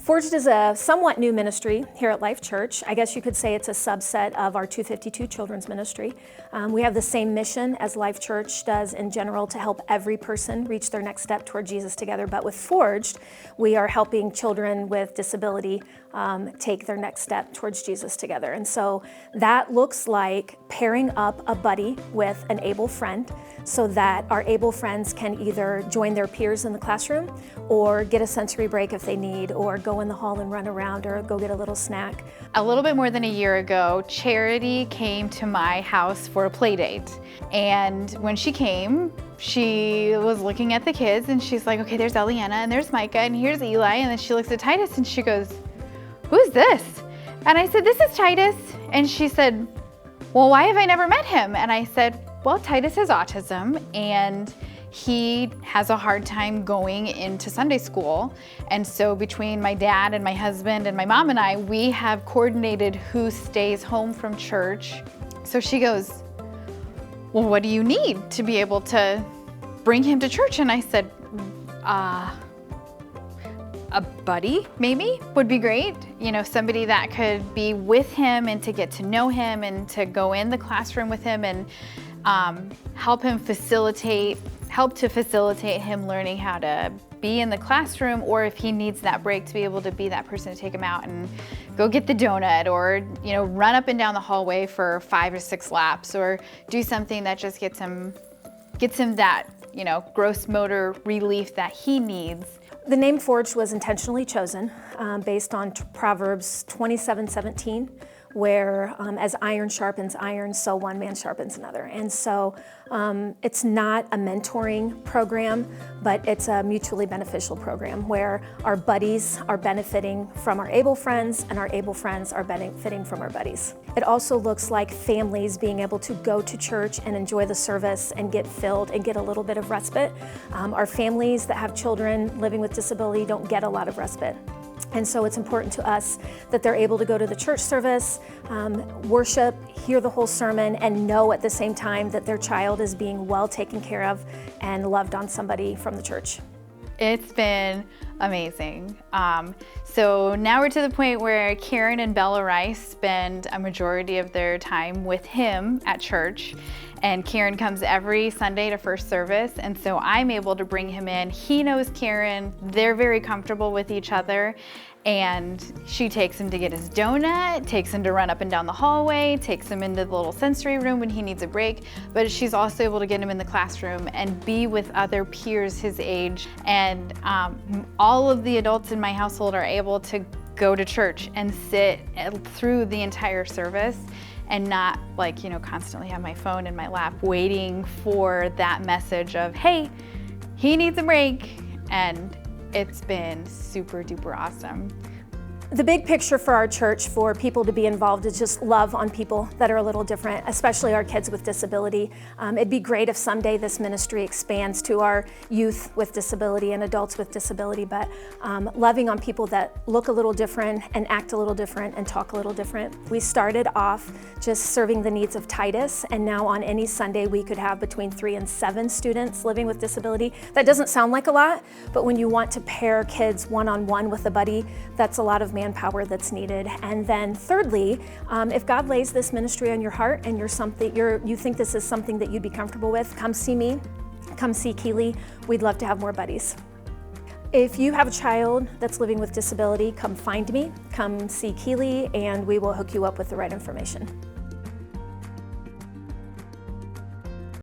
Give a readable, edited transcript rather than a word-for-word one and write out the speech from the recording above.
Forged is a somewhat new ministry here at Life Church. I guess you could say it's a subset of our 252 Children's Ministry. We have the same mission as Life Church does in general to help every person reach their next step toward Jesus together. But with Forged, we are helping children with disability take their next step towards Jesus together. And so that looks like pairing up a buddy with an able friend so that our able friends can either join their peers in the classroom or get a sensory break if they need, or go in the hall and run around, or go get a little snack. A little bit more than a year ago, Charity came to my house for a play date. And when she came, she was looking at the kids and she's like, okay, there's Eliana and there's Micah and here's Eli. And then she looks at Titus and she goes, who's this? And I said, this is Titus. And she said, well, why have I never met him? And I said, well, Titus has autism and he has a hard time going into Sunday school. And so between my dad and my husband and my mom and I, we have coordinated who stays home from church. So she goes, well, what do you need to be able to bring him to church? And I said, a buddy maybe would be great. You know, somebody that could be with him and to get to know him and to go in the classroom with him and help to facilitate him learning how to be in the classroom, or if he needs that break, to be able to be that person to take him out and go get the donut, or, you know, run up and down the hallway for 5 or 6 laps, or do something that just gets him that, you know, gross motor relief that he needs. The name Forged was intentionally chosen based on Proverbs 27:17, where as iron sharpens iron, so one man sharpens another. And so it's not a mentoring program, but it's a mutually beneficial program where our buddies are benefiting from our able friends and our able friends are benefiting from our buddies. It also looks like families being able to go to church and enjoy the service and get filled and get a little bit of respite. Our families that have children living with disability don't get a lot of respite. And so it's important to us that they're able to go to the church service, worship, hear the whole sermon, and know at the same time that their child is being well taken care of and loved on somebody from the church. It's been amazing. So now we're to the point where Karen and Bella Rice spend a majority of their time with him at church. And Karen comes every Sunday to first service, and so I'm able to bring him in. He knows Karen, they're very comfortable with each other, and she takes him to get his donut, takes him to run up and down the hallway, takes him into the little sensory room when he needs a break, but she's also able to get him in the classroom and be with other peers his age. And all of the adults in my household are able to go to church and sit through the entire service and not, like, you know, constantly have my phone in my lap waiting for that message of, hey, he needs a break. And it's been super duper awesome. The big picture for our church for people to be involved is just love on people that are a little different, especially our kids with disability. It'd be great if someday this ministry expands to our youth with disability and adults with disability, but loving on people that look a little different and act a little different and talk a little different. We started off just serving the needs of Titus, and now on any Sunday we could have between 3 and 7 students living with disability. That doesn't sound like a lot, but when you want to pair kids one-on-one with a buddy, that's a lot of manpower that's needed. And then thirdly, if God lays this ministry on your heart and you think this is something that you'd be comfortable with, come see me, come see Keely. We'd love to have more buddies. If you have a child that's living with disability, come find me, come see Keely, and we will hook you up with the right information.